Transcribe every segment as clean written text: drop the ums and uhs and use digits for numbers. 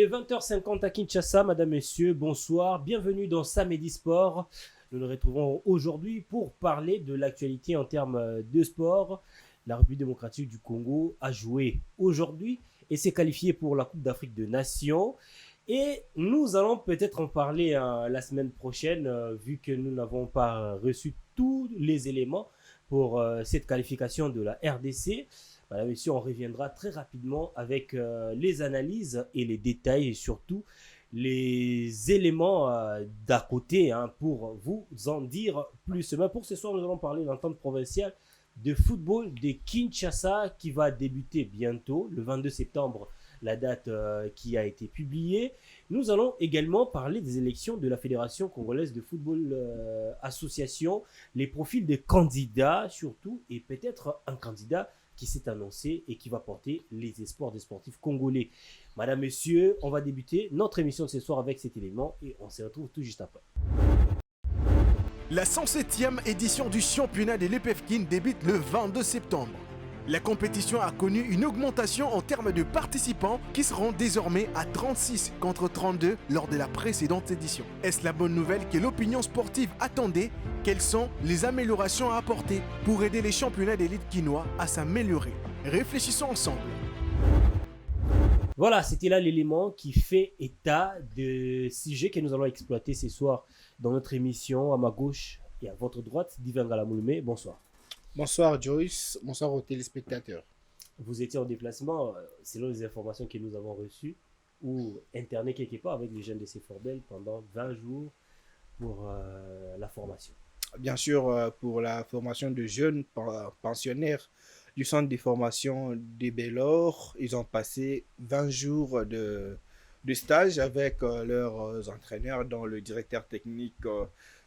est 20h50 à Kinshasa, madame, messieurs, bonsoir, bienvenue dans Samedi Sport. Nous nous retrouvons aujourd'hui pour parler de l'actualité en termes de sport. La République démocratique du Congo a joué aujourd'hui et s'est qualifiée pour la Coupe d'Afrique de Nations. Et nous allons peut-être en parler la semaine prochaine, vu que nous n'avons pas reçu tous les éléments pour cette qualification de la RDC. Madame, messieurs, on reviendra très rapidement avec les analyses et les détails et surtout les éléments d'à côté pour vous en dire plus. Mais pour ce soir, nous allons parler de l'entente provinciale de football de Kinshasa qui va débuter bientôt, le 22 septembre, la date qui a été publiée. Nous allons également parler des élections de la Fédération congolaise de football association, les profils des candidats surtout, et peut-être un candidat qui s'est annoncé et qui va porter les espoirs des sportifs congolais. Madame, messieurs, on va débuter notre émission de ce soir avec cet élément et on se retrouve tout juste après. La 107e édition du championnat de l'EPFKIN débute le 22 septembre. La compétition a connu une augmentation en termes de participants qui seront désormais à 36 contre 32 lors de la précédente édition. Est-ce la bonne nouvelle que l'opinion sportive attendait? Quelles sont les améliorations à apporter pour aider les championnats d'élite quinois à s'améliorer? Réfléchissons ensemble. Voilà, c'était là l'élément qui fait état de sujet que nous allons exploiter ce soir dans notre émission. À ma gauche et à votre droite, Divin Galamouloumé, bonsoir. Bonsoir Joyce, bonsoir aux téléspectateurs. Vous étiez en déplacement, selon les informations que nous avons reçues, ou interné quelque part avec les jeunes de Cefordel pendant 20 jours pour la formation. Bien sûr, pour la formation de jeunes pensionnaires du centre de formation des Bellor, ils ont passé 20 jours de stage avec leurs entraîneurs, dont le directeur technique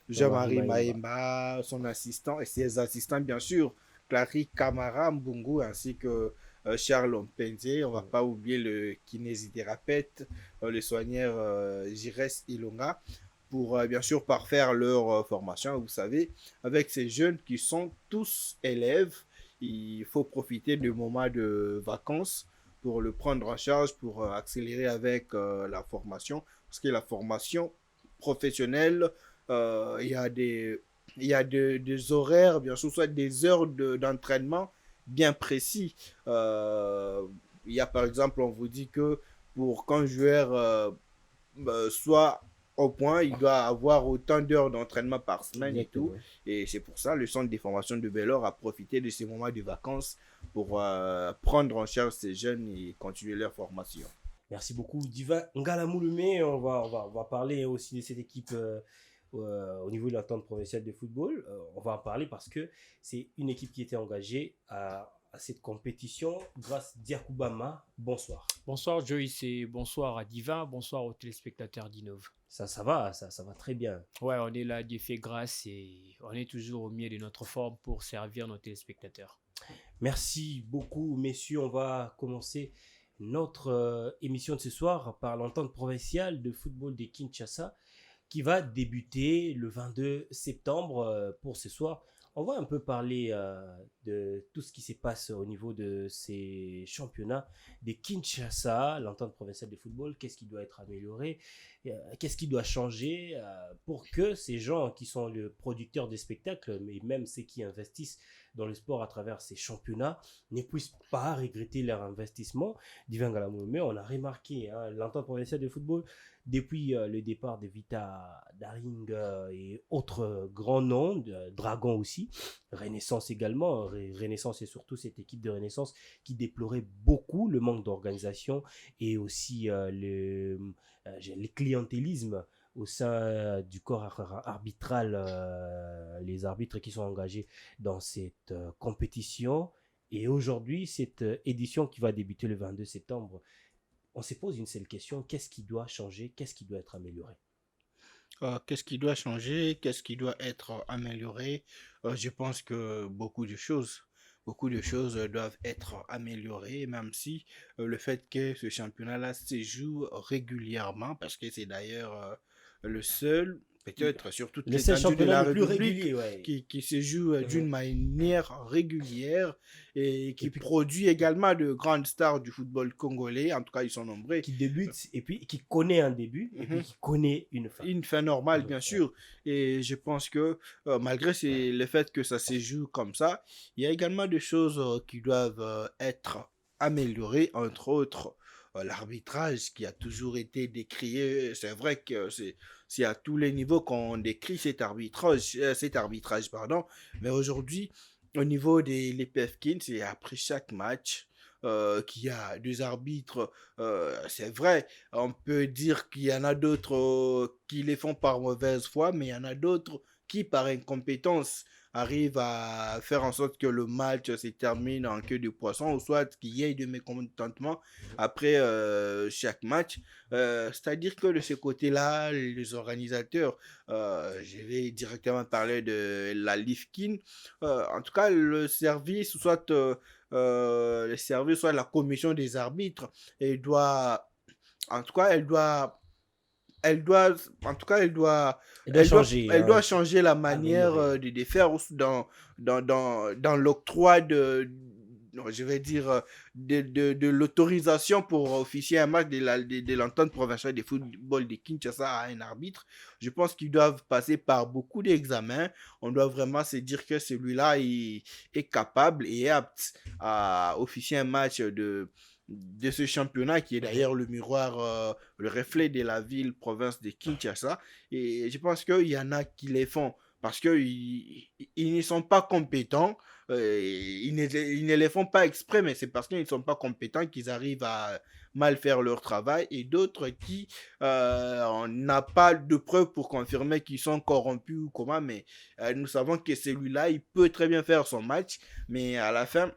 Jean-Marie Maïmba, son assistant et ses assistants, bien sûr, Clary Kamara Mbungu ainsi que Charles Ompenze. On ne va pas oublier le kinésithérapeute, le soigneur Jires Ilonga, pour bien sûr parfaire leur formation. Vous savez, avec ces jeunes qui sont tous élèves, il faut profiter du moment de vacances pour le prendre en charge, pour accélérer avec la formation, parce que la formation professionnelle, il y a des horaires, bien sûr, soit des heures d'entraînement bien précis. Il y a par exemple, on vous dit que pour qu'un joueur soit au point, il doit avoir autant d'heures d'entraînement par semaine. Exactement. Et tout. Et c'est pour ça le centre des formations de Bellor a profité de ces moments de vacances pour prendre en charge ces jeunes et continuer leur formation. Merci beaucoup, Diva Ngalamouloumé. On va parler aussi de cette équipe au niveau de l'entente provinciale de football. On va en parler parce que c'est une équipe qui était engagée à cette compétition grâce à Diakoubama. Bonsoir. Bonsoir Joyce et bonsoir à Diva, bonsoir aux téléspectateurs d'Innov. Ça va très bien. Ouais, on est là, Dieu fait grâce et on est toujours au mieux de notre forme pour servir nos téléspectateurs. Merci beaucoup, messieurs. On va commencer notre émission de ce soir par l'entente provinciale de football de Kinshasa qui va débuter le 22 septembre pour ce soir. On va un peu parler de tout ce qui se passe au niveau de ces championnats de Kinshasa, l'entente provinciale de football, qu'est-ce qui doit être amélioré, qu'est-ce qui doit changer pour que ces gens qui sont les producteurs des spectacles, mais même ceux qui investissent dans le sport à travers ces championnats, ne puissent pas regretter leur investissement. Divin Galamouloumé, on a remarqué l'entente provinciale de football depuis le départ de Vita Daring et autres grands noms, Dragon aussi, Renaissance également. Renaissance et surtout cette équipe de Renaissance qui déplorait beaucoup le manque d'organisation et aussi le clientélisme au sein du corps arbitral, les arbitres qui sont engagés dans cette compétition. Et aujourd'hui, cette édition qui va débuter le 22 septembre, on se pose une seule question, qu'est-ce qui doit changer, qu'est-ce qui doit être amélioré? Qu'est-ce qui doit changer, qu'est-ce qui doit être amélioré? Je pense que beaucoup de choses doivent être améliorées, même si le fait que ce championnat-là se joue régulièrement, parce que c'est d'ailleurs le seul peut-être sur toute Le seul l'étendue de la championnat le plus République, régulier, ouais. qui se joue d'une manière régulière et qui Et puis produit également de grandes stars du football congolais. En tout cas, ils sont nombreux. qui débute et puis qui connaît un début et puis Mhm. qui connaît une fin. Une fin normale, Ouais, bien ouais. sûr. Et je pense que malgré le fait que ça se joue comme ça, il y a également des choses qui doivent être améliorées, entre autres l'arbitrage qui a toujours été décrié. C'est vrai que c'est à tous les niveaux qu'on décrit cet arbitrage, pardon. Mais aujourd'hui, au niveau des l'EPF King, c'est après chaque match qu'il y a des arbitres. C'est vrai, on peut dire qu'il y en a d'autres qui les font par mauvaise foi, mais il y en a d'autres qui, par incompétence, arrivent à faire en sorte que le match se termine en queue de poisson, ou soit qu'il y ait de mécontentement après chaque match. C'est-à-dire que de ce côté-là, les organisateurs, je vais directement parler de la LIFKIN, en tout cas le service, soit la commission des arbitres, elle doit, en tout cas, elle doit, en tout cas, Il doit changer. elle doit Hein, changer la manière améliorer. de faire dans l'octroi non, je vais dire, de l'autorisation pour officier un match de l'entente provinciale de football de Kinshasa à un arbitre. Je pense qu'ils doivent passer par beaucoup d'examens. On doit vraiment se dire que celui-là est capable et est apte à officier un match de ce championnat qui est d'ailleurs le miroir, le reflet de la ville, province de Kinshasa. Et je pense qu'il y en a qui les font parce qu'ils ne sont pas compétents. Ils ne les font pas exprès, mais c'est parce qu'ils ne sont pas compétents qu'ils arrivent à mal faire leur travail. Et d'autres qui, on n'a pas de preuves pour confirmer qu'ils sont corrompus ou comment, mais nous savons que celui-là, il peut très bien faire son match, mais à la fin,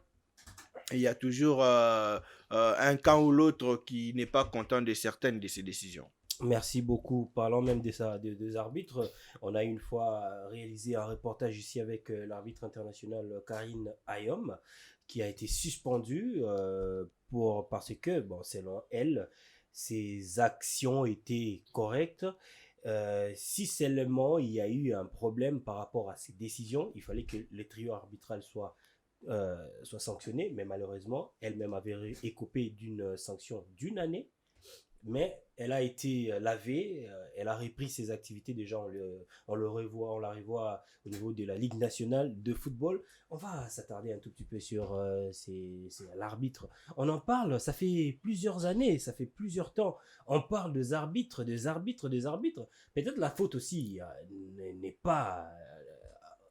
il y a toujours un camp ou l'autre qui n'est pas content de certaines de ses décisions. Merci beaucoup. Parlant même des arbitres, on a une fois réalisé un reportage ici avec l'arbitre international Karine Ayom, qui a été suspendue parce que, bon, selon elle, ses actions étaient correctes. Si seulement il y a eu un problème par rapport à ses décisions, il fallait que le trio arbitral soit sanctionné, mais malheureusement, elle-même avait écopé d'une sanction d'une année. Mais elle a été lavée, elle a repris ses activités déjà, on la revoit au niveau de la Ligue nationale de football. On va s'attarder un tout petit peu sur l'arbitre. On en parle, ça fait plusieurs années, ça fait plusieurs temps. On parle des arbitres. Peut-être la faute aussi n'est pas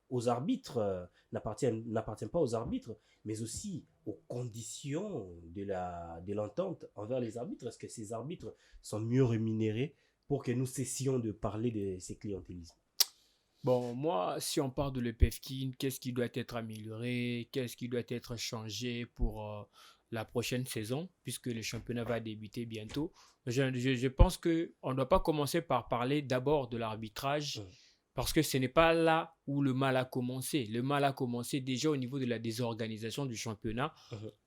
aux arbitres, n'appartient pas aux arbitres, mais aussi aux conditions de l'entente envers les arbitres. Est-ce que ces arbitres sont mieux rémunérés pour que nous cessions de parler de ces clientélismes? Bon, moi, si on parle de l'EPFKIN, qu'est-ce qui doit être amélioré, qu'est-ce qui doit être changé pour la prochaine saison, puisque le championnat va débuter bientôt. Je pense qu'on ne doit pas commencer par parler d'abord de l'arbitrage, parce que ce n'est pas là où le mal a commencé. Le mal a commencé déjà au niveau de la désorganisation du championnat,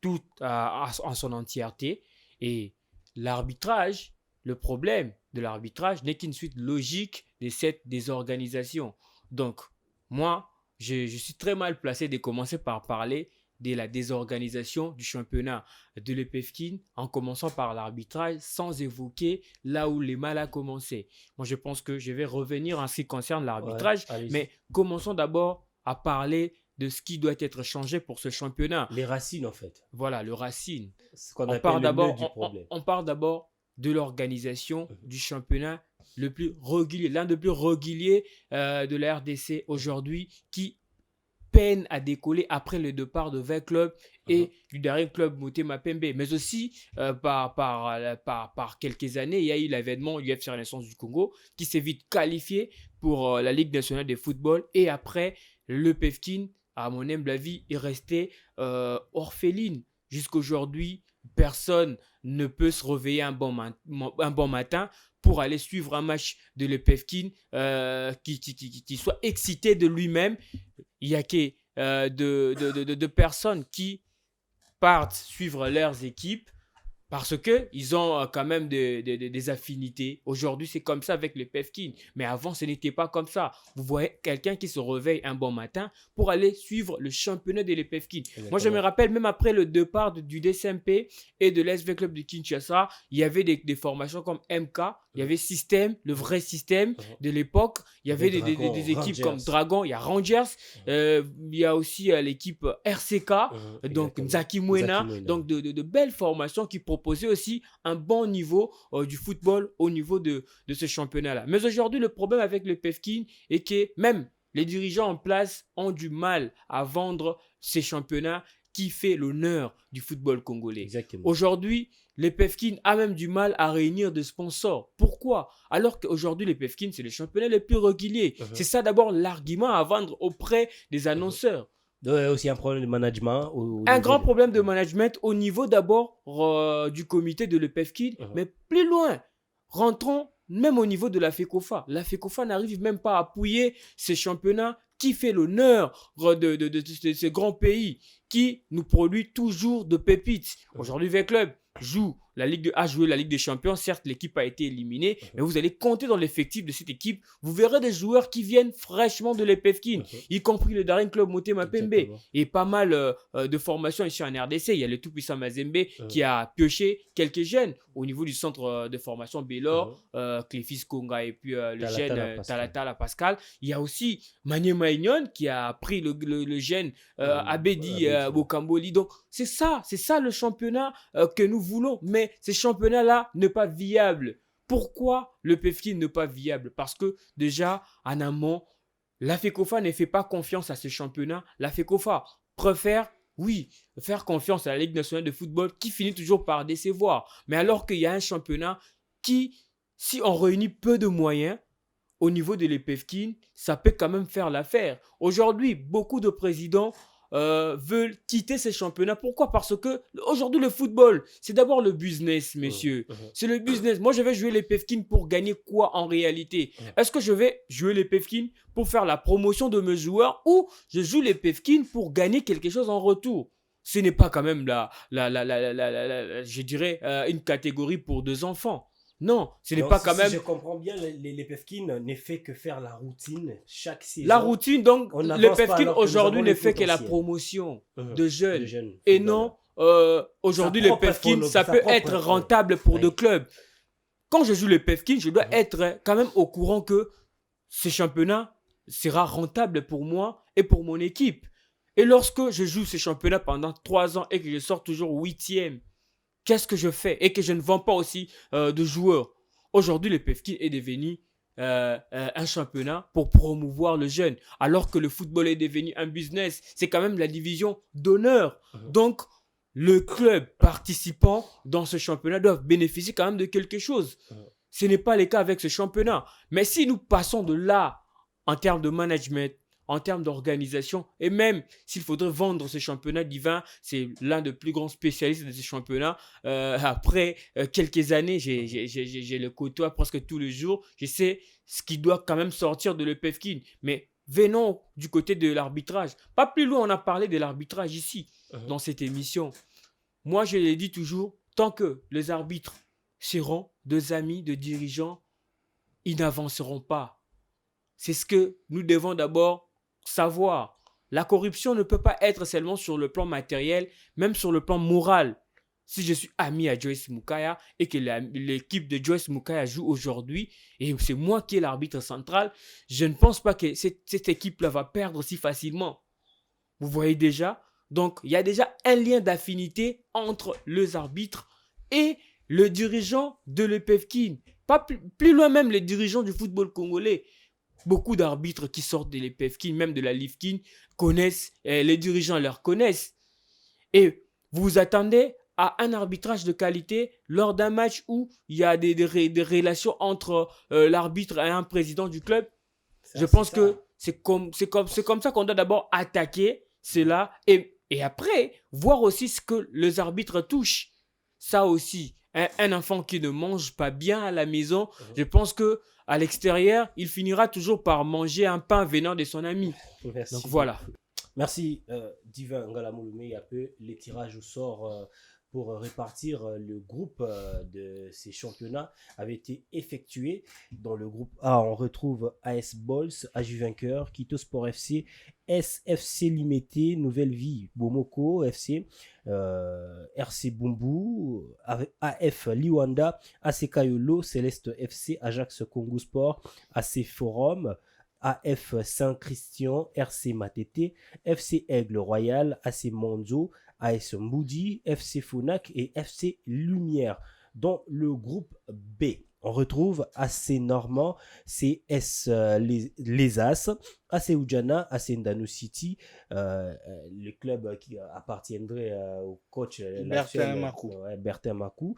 tout en son entièreté. Et l'arbitrage, le problème de l'arbitrage n'est qu'une suite logique de cette désorganisation. Donc, moi, je suis très mal placé de commencer par parler de la désorganisation du championnat de l'EPFKIN en commençant par l'arbitrage sans évoquer là où le mal a commencé. Moi, je pense que je vais revenir en ce qui concerne l'arbitrage, mais commençons d'abord à parler de ce qui doit être changé pour ce championnat. Les racines, en fait. Voilà, le racine. Ce qu'on appelle le nœud du problème. On part d'abord de l'organisation du championnat le plus régulier, l'un des plus réguliers de la RDC aujourd'hui, qui peine à décoller après le départ de 20 clubs et du dernier club Motema Pembe. Mais aussi, par quelques années, il y a eu l'événement UFC Renaissance du Congo qui s'est vite qualifié pour la Ligue nationale de football. Et après, le PEFKIN, à mon humble avis, est resté orpheline. Jusqu'aujourd'hui, personne ne peut se réveiller un bon matin pour aller suivre un match de l'EPFKIN qui soit excité de lui-même. Il n'y a que de personnes qui partent suivre leurs équipes Parce qu'ils ont quand même des affinités. Aujourd'hui, c'est comme ça avec le PEFKIN. Mais avant, ce n'était pas comme ça. Vous voyez quelqu'un qui se réveille un bon matin pour aller suivre le championnat de l'EPFKIN. Moi, je me rappelle, même après le départ du DSMP et de l'SV Club de Kinshasa, il y avait des formations comme MK, il y avait Système, le vrai système de l'époque. Il y avait des équipes comme Dragon, il y a Rangers, il y a aussi l'équipe RCK, donc Nzaki Mwena. Donc, de belles formations qui proposaient aussi un bon niveau du football au niveau de ce championnat-là. Mais aujourd'hui, le problème avec le PEFKIN est que même les dirigeants en place ont du mal à vendre ces championnats qui fait l'honneur du football congolais. Exactement. Aujourd'hui, le PEFKIN a même du mal à réunir des sponsors. Pourquoi? Alors qu'aujourd'hui, le PEFKIN, c'est le championnat le plus régulier. C'est ça d'abord l'argument à vendre auprès des annonceurs. Il y a aussi un problème de management. Un grand problème de management au niveau d'abord du comité de l'EPFKIN, mais plus loin, rentrons même au niveau de la FECOFA. La FECOFA n'arrive même pas à appuyer ces championnats qui fait l'honneur de ce grand pays qui nous produit toujours de pépites. Aujourd'hui, V-Club joue a joué la Ligue des Champions. Certes, l'équipe a été éliminée, mais vous allez compter dans l'effectif de cette équipe. Vous verrez des joueurs qui viennent fraîchement de l'EPFKIN, y compris le Daring Club Motema Pembe. Et pas mal de formations ici en RDC. Il y a le tout-puissant Mazembe qui a pioché quelques jeunes au niveau du centre de formation Bélor, Cléfis Konga et puis le jeune Talatala Pascal. Il y a aussi Mané Maignon qui a pris le jeune Abedi Bokamboli. Donc, c'est ça le championnat que nous voulons. Mais ces championnats-là ne pas viables. Pourquoi le PEFKIN n'est pas viable? Parce que déjà, en amont, la FECOFA ne fait pas confiance à ce championnat. La FECOFA préfère, oui, faire confiance à la Ligue nationale de football qui finit toujours par décevoir. Mais alors qu'il y a un championnat qui, si on réunit peu de moyens, au niveau de l'EPFKIN, ça peut quand même faire l'affaire. Aujourd'hui, beaucoup de présidents veulent quitter ces championnats. Pourquoi? Parce que aujourd'hui le football, c'est d'abord le business, messieurs. C'est le business. Moi, je vais jouer les PEFKIN pour gagner quoi en réalité? Est-ce que je vais jouer les PEFKIN pour faire la promotion de mes joueurs ou je joue les PEFKIN pour gagner quelque chose en retour? Ce n'est pas quand même je dirais une catégorie pour deux enfants. Non, ce n'est pas quand même... Si je comprends bien, les PEFKIN ne fait que faire la routine chaque saison. La routine, donc, le PEFKIN aujourd'hui ne fait que la promotion de jeunes. Et non, aujourd'hui, le PEFKIN, ça peut être rentable pour deux clubs. Quand je joue le PEFKIN, je dois être quand même au courant que ce championnat sera rentable pour moi et pour mon équipe. Et lorsque je joue ce championnat pendant 3 ans et que je sors toujours 8e, qu'est-ce que je fais et que je ne vends pas aussi de joueurs? Aujourd'hui, le PEFKIN est devenu un championnat pour promouvoir le jeune, alors que le football est devenu un business. C'est quand même la division d'honneur. Donc, le club participant dans ce championnat doit bénéficier quand même de quelque chose. Ce n'est pas le cas avec ce championnat. Mais si nous passons de là, en termes de management, en termes d'organisation, et même s'il faudrait vendre ce championnat, Divin, c'est l'un des plus grands spécialistes de ce championnat. Après quelques années, j'ai le côtoie presque tous les jours. Je sais ce qui doit quand même sortir de l'EPFKIN. Mais venons du côté de l'arbitrage. Pas plus loin, on a parlé de l'arbitrage ici, dans cette émission. Moi, je l'ai dit toujours, tant que les arbitres seront deux amis de dirigeants, ils n'avanceront pas. C'est ce que nous devons d'abord savoir. La corruption ne peut pas être seulement sur le plan matériel, même sur le plan moral. Si je suis ami à Joyce Mukaya et que l'équipe de Joyce Mukaya joue aujourd'hui et c'est moi qui est l'arbitre central, je ne pense pas que cette équipe-là va perdre si facilement. Vous voyez déjà? Donc, il y a déjà un lien d'affinité entre les arbitres et le dirigeant de l'EPFKIN. Pas plus loin même les dirigeants du football congolais. Beaucoup d'arbitres qui sortent de l'EPFKIN, même de la LIFKIN, connaissent, les dirigeants leur connaissent. Et vous vous attendez à un arbitrage de qualité lors d'un match où il y a des relations entre l'arbitre et un président du club. Je pense que c'est comme ça qu'on doit d'abord attaquer cela et après voir aussi ce que les arbitres touchent. Ça aussi, un enfant qui ne mange pas bien à la maison, je pense que à l'extérieur, il finira toujours par manger un pain venant de son ami. Merci. Donc voilà. Merci, Divin Ngalamouloumé. Il y a peu les tirages au sort pour répartir le groupe de ces championnats avait été effectué. Dans le groupe A, on retrouve AS Bols, AJ Vainqueur, Quito Sport FC, SFC Limité, Nouvelle Vie, Bomoko FC, RC Bumbu, AF Liwanda, AC Kayolo, Céleste FC, Ajax Congo Sport, AC Forum, AF Saint-Christian, RC Matete, FC Aigle Royal, AC Monzo, AS Mboudi, FC Fonac et FC Lumière. Dans le groupe B, on retrouve AC Normand, CS les As, AC Oudjana, AC Ndano City, le club qui appartiendrait au coach Bertin Makou,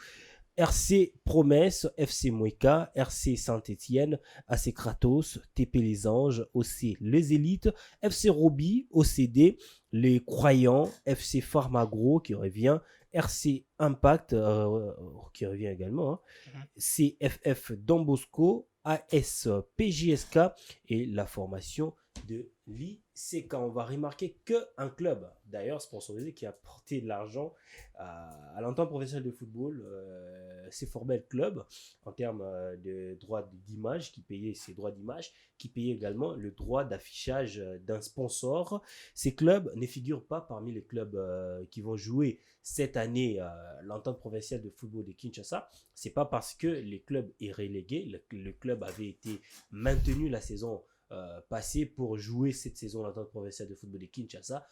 RC Promesse, FC Moïka, RC Saint-Étienne, AC Kratos, TP Les Anges, OC Les Élites, FC Roby, OCD, Les Croyants, FC Pharmagro qui revient, RC Impact qui revient également, CFF Dombosco, AS PJSK et la formation de l'ICK. On va remarquer qu'un club, d'ailleurs sponsorisé, qui a porté de l'argent à l'entente professionnelle de football, c'est Forbel Club, en termes de droits d'image, qui payait ses droits d'image, qui payait également le droit d'affichage d'un sponsor. Ces clubs ne figurent pas parmi les clubs qui vont jouer cette année l'entente provinciale de football de Kinshasa. C'est pas parce que les clubs est relégué, le club avait été maintenu la saison passé pour jouer cette saison l'entente provinciale de football de Kinshasa.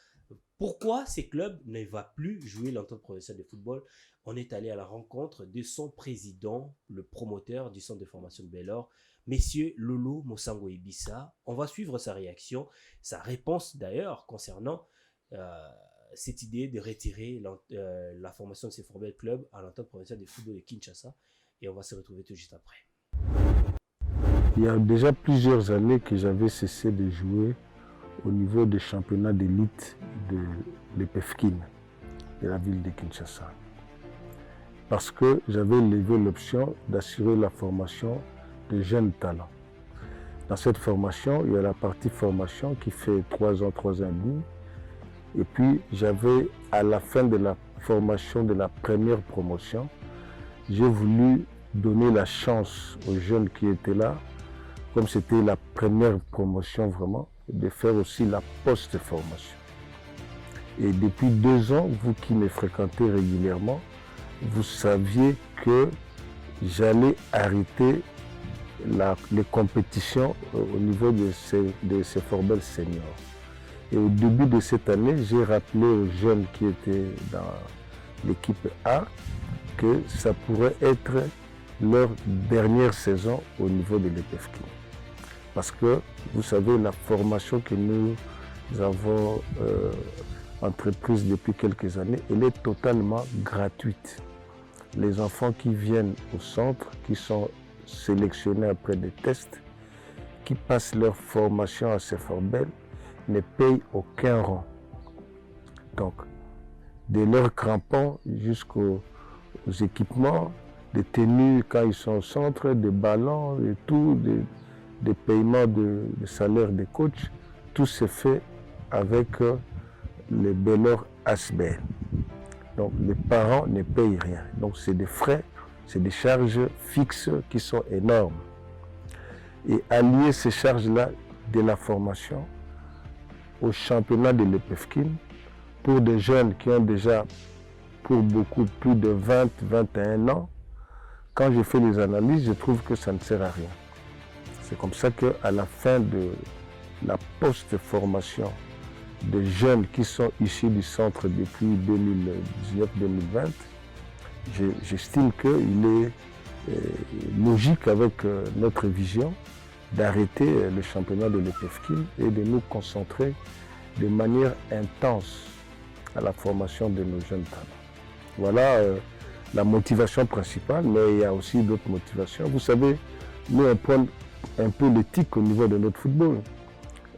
Pourquoi ces clubs ne vont plus jouer l'entente provinciale de football? On est allé à la rencontre de son président, le promoteur du centre de formation de Bellor, Messieurs Lolo Mosango Ibissa. On va suivre sa réaction, sa réponse d'ailleurs concernant cette idée de retirer la formation de ces Forbel Club à l'entente provinciale de football de Kinshasa. Et on va se retrouver tout juste après. Il y a déjà plusieurs années que j'avais cessé de jouer au niveau des championnats d'élite de l'EPFKIN, de la ville de Kinshasa. Parce que j'avais levé l'option d'assurer la formation de jeunes talents. Dans cette formation, il y a la partie formation qui fait 3 ans, 3 ans et demi. Et puis, j'avais, à la fin de la formation de la première promotion, j'ai voulu donner la chance aux jeunes qui étaient là, comme c'était la première promotion vraiment, de faire aussi la post-formation. Et depuis 2 ans, vous qui me fréquentez régulièrement, vous saviez que j'allais arrêter les compétitions au niveau de ces Forbel seniors. Et au début de cette année, j'ai rappelé aux jeunes qui étaient dans l'équipe A que ça pourrait être leur dernière saison au niveau de l'EPFKIN. Parce que, vous savez, la formation que nous avons entreprise depuis quelques années, elle est totalement gratuite. Les enfants qui viennent au centre, qui sont sélectionnés après des tests, qui passent leur formation à ces Forbel, ne payent aucun rang. Donc, de leurs crampons jusqu'aux équipements, des tenues quand ils sont au centre, des ballons et tout, des paiements de salaire des coachs, tout se fait avec les Bellor ASBL. Donc les parents ne payent rien. Donc c'est des frais, c'est des charges fixes qui sont énormes. Et allier ces charges-là de la formation au championnat de l'EPFKIN, pour des jeunes qui ont déjà, pour beaucoup, plus de 20, 21 ans, quand je fais les analyses, je trouve que ça ne sert à rien. C'est comme ça qu'à la fin de la post-formation des jeunes qui sont issus du centre depuis 2019-2020, j'estime qu'il est logique avec notre vision d'arrêter le championnat de l'EPFKIN et de nous concentrer de manière intense à la formation de nos jeunes talents. Voilà la motivation principale, mais il y a aussi d'autres motivations. Vous savez, nous on prend un peu l'éthique au niveau de notre football.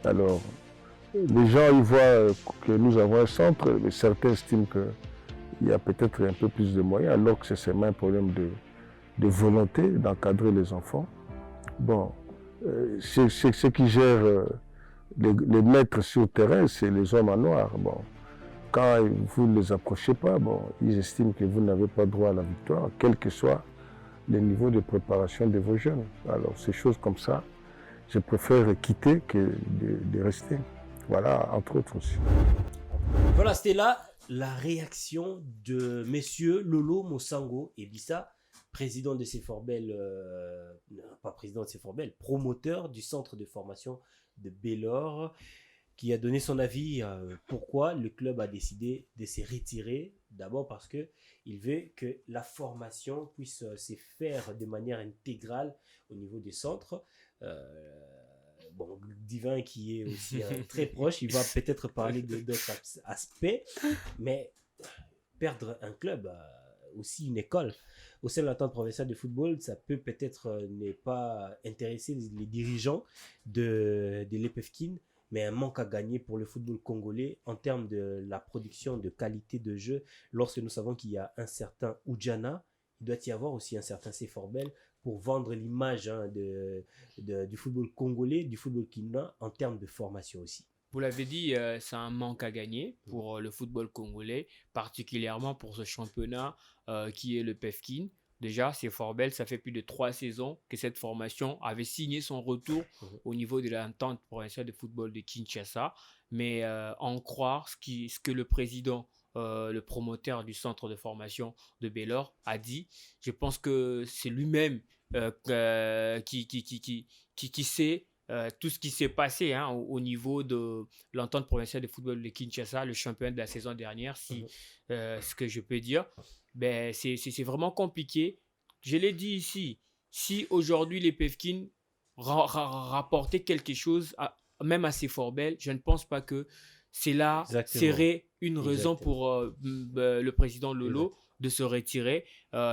Alors, les gens ils voient que nous avons un centre, mais certains estiment qu'il y a peut-être un peu plus de moyens, alors que c'est seulement un problème de volonté d'encadrer les enfants. Bon, ceux qui gèrent les maîtres sur terrain, c'est les hommes en noir. Bon, quand vous ne les approchez pas, bon, ils estiment que vous n'avez pas droit à la victoire, quel que soit le niveau de préparation de vos jeunes. Alors, ces choses comme ça, je préfère quitter que de rester. Voilà, entre autres aussi. Voilà, c'était là la réaction de messieurs Lolo Mosango et Bissa, président de Ceforbel, pas président de Ceforbel, promoteur du centre de formation de Bellor, qui a donné son avis pourquoi le club a décidé de se retirer. D'abord parce qu'il veut que la formation puisse se faire de manière intégrale au niveau des centres. Bon, Divin qui est aussi très proche, il va peut-être parler d'autres aspects, mais perdre un club, aussi une école, au sein de l'entente provinciale de football, ça peut peut-être ne pas intéresser les dirigeants de l'EPFKIN, mais un manque à gagner pour le football congolais en termes de la production de qualité de jeu. Lorsque nous savons qu'il y a un certain Oudjana, il doit y avoir aussi un certain Ceforbel pour vendre l'image du football congolais, du football kina en termes de formation aussi. Vous l'avez dit, c'est un manque à gagner pour le football congolais, particulièrement pour ce championnat qui est le PEFKIN. Déjà, Ceforbel, ça fait plus de 3 saisons que cette formation avait signé son retour au niveau de l'entente provinciale de football de Kinshasa. Mais en croire ce que le président, le promoteur du centre de formation de Bellor a dit, je pense que c'est lui-même qui sait tout ce qui s'est passé au niveau de l'entente provinciale de football de Kinshasa, le champion de la saison dernière, ce que je peux dire. Ben, c'est vraiment compliqué. Je l'ai dit ici, si aujourd'hui les PEFKIN rapportaient quelque chose, même à Ceforbel, je ne pense pas que cela serait une raison pour le président Lolo de se retirer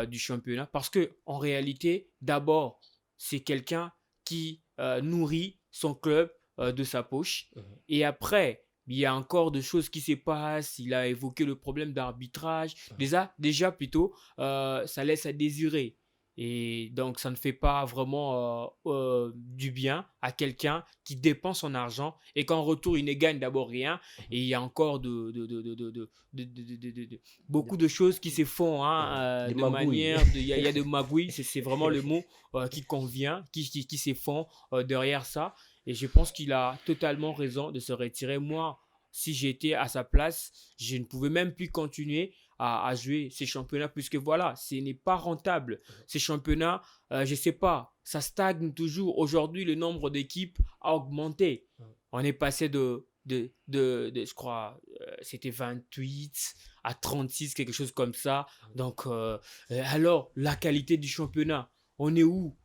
du championnat. Parce qu'en réalité, d'abord, c'est quelqu'un qui nourrit son club de sa poche. Et après, il y a encore des choses qui se passent. Il a évoqué le problème d'arbitrage. Déjà plutôt, ça laisse à désirer. Et donc, ça ne fait pas vraiment du bien à quelqu'un qui dépense son argent et qu'en retour, il ne gagne d'abord rien. Et il y a encore beaucoup de choses qui se font de manière... Il y a de magouilles, c'est vraiment le mot qui convient, qui se font derrière ça. Et je pense qu'il a totalement raison de se retirer. Moi, si j'étais à sa place, je ne pouvais même plus continuer à jouer ces championnats puisque voilà, ce n'est pas rentable. Ces championnats, je ne sais pas, ça stagne toujours. Aujourd'hui, le nombre d'équipes a augmenté. On est passé je crois, c'était 28 à 36, quelque chose comme ça. Donc, alors, la qualité du championnat, on est où ?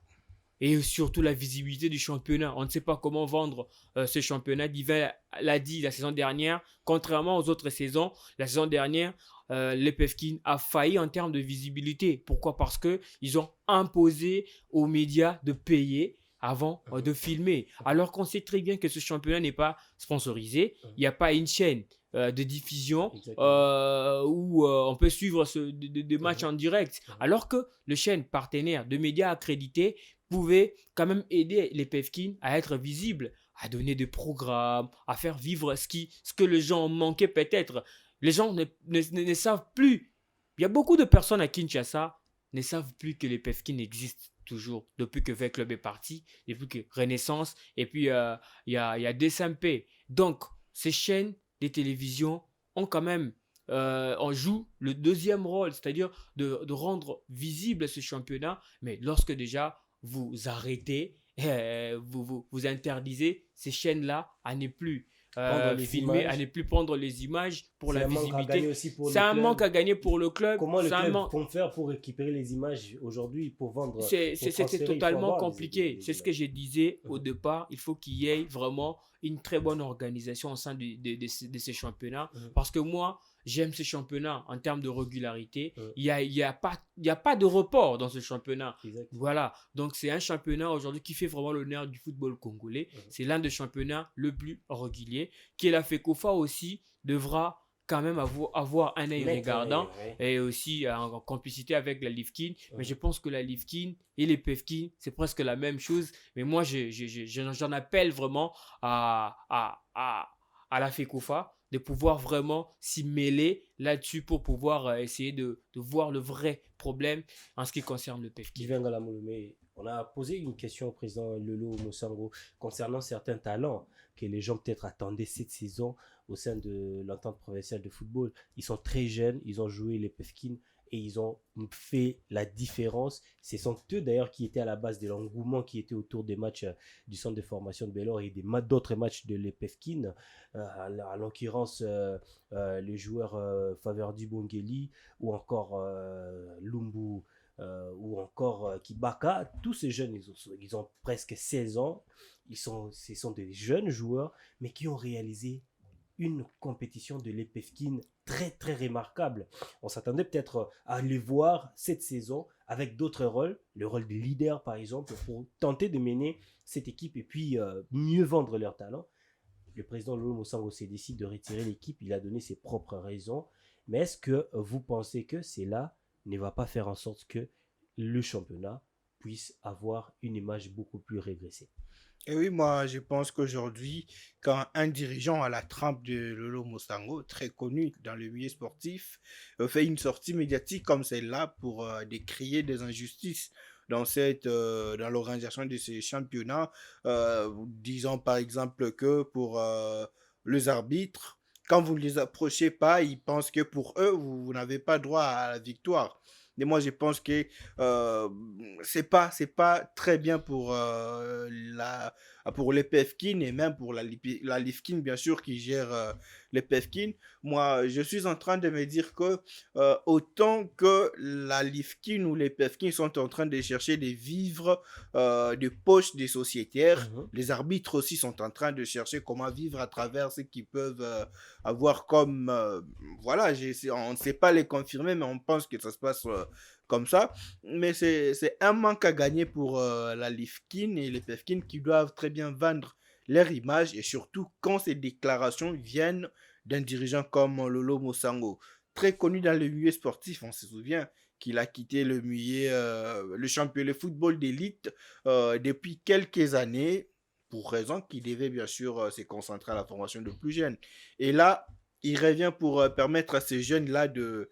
Et surtout la visibilité du championnat. On ne sait pas comment vendre ce championnat. Divin l'a dit la saison dernière. Contrairement aux autres saisons, la saison dernière, le PEFKIN a failli en termes de visibilité. Pourquoi ? Parce qu'ils ont imposé aux médias de payer avant de filmer. Alors qu'on sait très bien que ce championnat n'est pas sponsorisé. Il n'y a pas une chaîne de diffusion où on peut suivre des matchs en direct. Alors que les chaînes partenaires de médias accrédités pouvaient quand même aider les PEFKIN à être visibles, à donner des programmes, à faire vivre ce que les gens manquaient peut-être. Les gens ne savent plus. Il y a beaucoup de personnes à Kinshasa ne savent plus que les PEFKIN existent toujours, depuis que V Club est parti, depuis que Renaissance, et puis il y a DSMP. Donc, ces chaînes de télévision ont quand même, on joue le deuxième rôle, c'est-à-dire de rendre visible ce championnat, mais lorsque déjà vous arrêtez, vous interdisez ces chaînes-là à ne plus filmer, à ne plus prendre les images pour la visibilité. C'est un manque à gagner pour le club. Comment le club peut faire pour récupérer les images aujourd'hui, pour vendre? C'est totalement compliqué. C'est ce que je disais au départ. Il faut qu'il y ait vraiment une très bonne organisation au sein de ces championnats. Parce que moi, j'aime ce championnat en termes de régularité. Il y a pas de report dans ce championnat. Voilà. Donc, c'est un championnat aujourd'hui qui fait vraiment l'honneur du football congolais. C'est l'un des championnats le plus régulier. Qui est la FECOFA aussi devra quand même avoir un œil regardant et aussi en complicité avec la LIFKIN. Mais je pense que la LIFKIN et les PEFKIN, c'est presque la même chose. Mais moi, j'en appelle vraiment à la FECOFA de pouvoir vraiment s'y mêler là-dessus pour pouvoir essayer de voir le vrai problème en ce qui concerne le PFK. Divin Galamouloumé, on a posé une question au président Lolo Mosango concernant certains talents que les gens peut-être attendaient cette saison au sein de l'entente provinciale de football. Ils sont très jeunes, ils ont joué les Pefkin et ils ont fait la différence. Ce sont eux d'ailleurs qui étaient à la base de l'engouement qui était autour des matchs du centre de formation de Bellor et d'autres matchs de l'EPFKIN. À l'occurrence, le joueur Faverdi Bongeli ou encore Lumbu ou encore Kibaka. Tous ces jeunes, ils ont presque 16 ans. Ce sont des jeunes joueurs, mais qui ont réalisé une compétition de l'EPFKIN très très remarquable. On s'attendait peut-être à les voir cette saison avec d'autres rôles, le rôle de leader par exemple, pour tenter de mener cette équipe et puis mieux vendre leurs talents. Le président Lolo Mosango s'est décidé de retirer l'équipe, il a donné ses propres raisons, mais est-ce que vous pensez que cela ne va pas faire en sorte que le championnat puisse avoir une image beaucoup plus régressée? Et oui, moi, je pense qu'aujourd'hui, quand un dirigeant à la trempe de Lolo Mosango, très connu dans le milieu sportif, fait une sortie médiatique comme celle-là pour décrier des injustices dans l'organisation de ces championnats, disons par exemple que pour les arbitres, quand vous ne les approchez pas, ils pensent que pour eux, vous n'avez pas droit à la victoire. Et moi, je pense que euh, c'est pas très bien pour les PFKIN et même pour la Lifkin, bien sûr, qui gère les PFKIN. Moi, je suis en train de me dire que autant que la Lifkin ou les PFKIN sont en train de chercher des vivres de poche des sociétaires, les arbitres aussi sont en train de chercher comment vivre à travers ce qu'ils peuvent avoir comme... voilà, on ne sait pas les confirmer, mais on pense que ça se passe comme ça. Mais c'est un manque à gagner pour la Lifkin et les Pefkin qui doivent très bien vendre leur image et surtout quand ces déclarations viennent d'un dirigeant comme Lolo Mosango, très connu dans le milieu sportif, on se souvient qu'il a quitté le milieu, le championnat de football d'élite depuis quelques années pour raison qu'il devait bien sûr se concentrer à la formation de plus jeunes. Et là, il revient pour permettre à ces jeunes-là de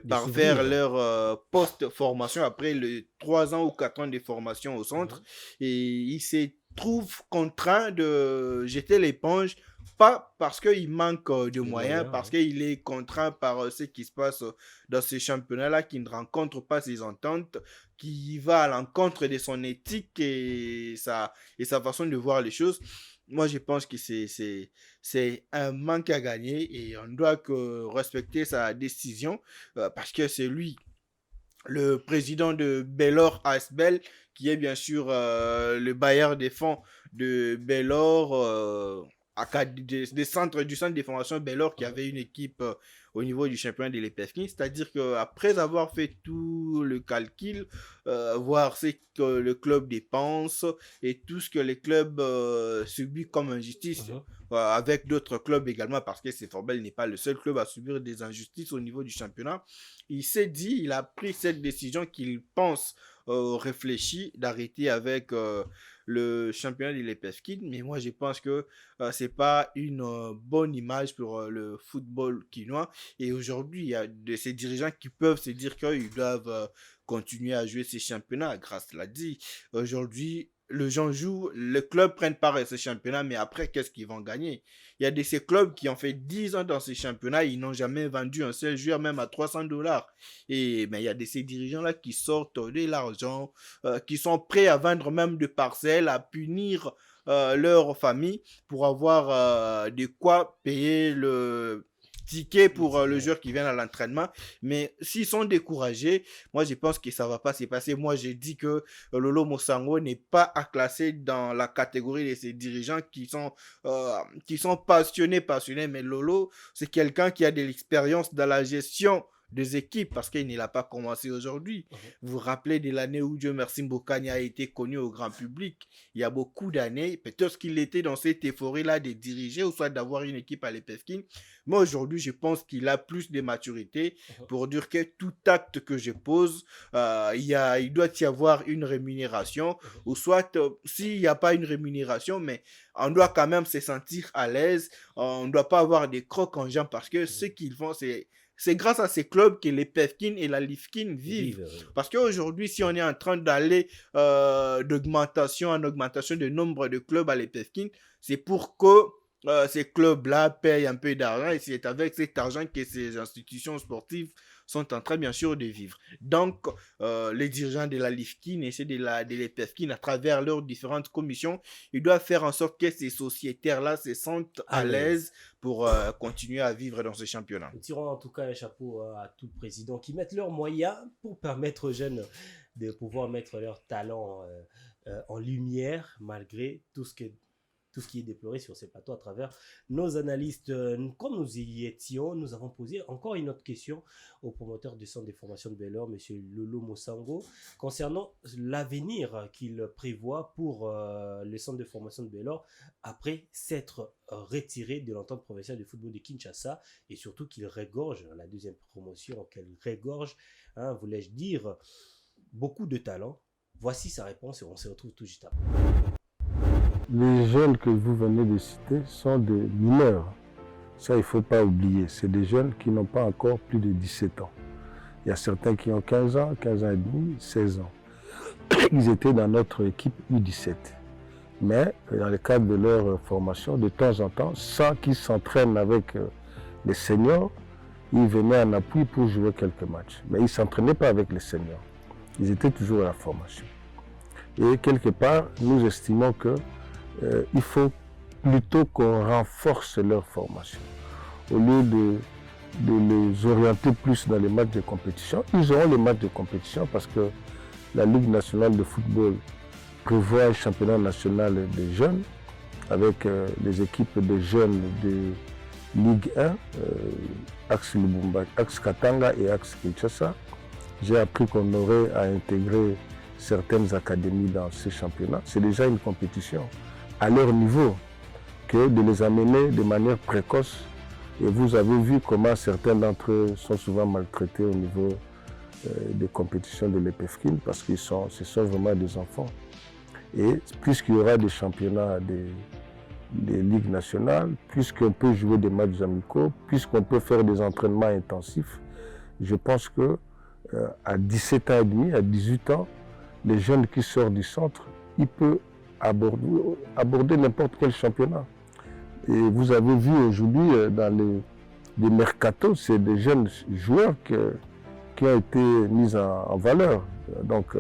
parfaire leur post-formation après les 3 ans ou 4 ans de formation au centre. Et il se trouve contraint de jeter l'éponge, pas parce qu'il manque de moyens, parce qu'il est contraint par ce qui se passe dans ces championnats-là, qui ne rencontre pas ses ententes, qui va à l'encontre de son éthique et sa façon de voir les choses. Moi, je pense que c'est un manque à gagner et on doit respecter sa décision parce que c'est lui, le président de Bellor ASBEL, qui est bien sûr le bailleur des fonds de Bellor, des centres du centre de formation Bellor qui avait une équipe au niveau du championnat de l'EPFK. C'est-à-dire qu'après avoir fait tout le calcul, voir ce que le club dépense et tout ce que les clubs subissent comme injustice, avec d'autres clubs également, parce que Forbel n'est pas le seul club à subir des injustices au niveau du championnat, il a pris cette décision qu'il pense réfléchi d'arrêter avec le championnat de l'EPFKIN, mais moi je pense que c'est pas une bonne image pour le football quinois. Et aujourd'hui, il y a de ces dirigeants qui peuvent se dire qu'ils doivent continuer à jouer ces championnats. Grâce l'a dit, aujourd'hui, les gens jouent, les clubs prennent part à ces championnats, mais après, qu'est-ce qu'ils vont gagner? Il y a de ces clubs qui ont fait 10 ans dans ces championnats, ils n'ont jamais vendu un seul joueur, même à $300. Et mais il y a de ces dirigeants-là qui sortent de l'argent, qui sont prêts à vendre même des parcelles, à punir leur famille pour avoir de quoi payer le ticket pour le joueur qui vient à l'entraînement. Mais s'ils sont découragés, moi je pense que ça ne va pas se passer. Moi j'ai dit que Lolo Mosango n'est pas à classer dans la catégorie de ces dirigeants qui sont passionnés, mais Lolo c'est quelqu'un qui a de l'expérience dans la gestion des équipes parce qu'il n'a pas commencé aujourd'hui. Vous vous rappelez de l'année où Dieu merci Mbokani a été connu au grand public. Il y a beaucoup d'années, peut-être qu'il était dans cette euphorie-là de diriger ou soit d'avoir une équipe à l'EPFKIN. Mais aujourd'hui, je pense qu'il a plus de maturité pour dire que tout acte que je pose, il doit y avoir une rémunération ou soit s'il n'y a pas une rémunération, mais on doit quand même se sentir à l'aise. On ne doit pas avoir des crocs en jambes parce que ce qu'ils font, c'est grâce à ces clubs que les PEFKIN et la LIFKIN vivent. Parce qu'aujourd'hui, si on est en train d'aller d'augmentation en augmentation du nombre de clubs à l'EPFKIN, c'est pour que ces clubs-là payent un peu d'argent et c'est avec cet argent que ces institutions sportives sont en train, bien sûr, de vivre. Donc, les dirigeants de la LIFKIN et ceux de l'EPFKIN, à travers leurs différentes commissions, ils doivent faire en sorte que ces sociétaires-là se sentent à l'aise pour continuer à vivre dans ce championnat. Nous tirons en tout cas un chapeau à tout président qui mettent leurs moyens pour permettre aux jeunes de pouvoir mettre leur talent en lumière malgré tout ce qui est déploré sur ces plateaux à travers nos analystes. Comme nous y étions, nous avons posé encore une autre question au promoteur du centre de formation de Bel-Or, M. Lolo Mosango, concernant l'avenir qu'il prévoit pour le centre de formation de Bel-Or après s'être retiré de l'entente provinciale de football de Kinshasa et surtout qu'il régorge, la deuxième promotion, qu'elle régorge, voulais-je dire, beaucoup de talent. Voici sa réponse et on se retrouve tout juste après. Les jeunes que vous venez de citer sont des mineurs. Ça, il ne faut pas oublier. C'est des jeunes qui n'ont pas encore plus de 17 ans. Il y a certains qui ont 15 ans et demi, 16 ans. Ils étaient dans notre équipe U17. Mais dans le cadre de leur formation, de temps en temps, sans qu'ils s'entraînent avec les seniors, ils venaient en appui pour jouer quelques matchs. Mais ils ne s'entraînaient pas avec les seniors. Ils étaient toujours à la formation. Et quelque part, nous estimons que il faut plutôt qu'on renforce leur formation. Au lieu de les orienter plus dans les matchs de compétition, ils auront les matchs de compétition parce que la Ligue nationale de football prévoit un championnat national des jeunes avec les équipes de jeunes de Ligue 1, Axe Lubumbashi, Axe Katanga et Axe Kinshasa. J'ai appris qu'on aurait à intégrer certaines académies dans ces championnats. C'est déjà une compétition à leur niveau que de les amener de manière précoce. Et vous avez vu comment certains d'entre eux sont souvent maltraités au niveau des compétitions de l'EPFKIN parce que ce sont vraiment des enfants. Et puisqu'il y aura des championnats des ligues nationales, puisqu'on peut jouer des matchs amicaux, puisqu'on peut faire des entraînements intensifs, je pense que à 17 ans et demi, à 18 ans, les jeunes qui sortent du centre, ils peuvent aborder n'importe quel championnat. Et vous avez vu aujourd'hui dans les mercatos, c'est des jeunes joueurs qui ont été mis en valeur. Donc,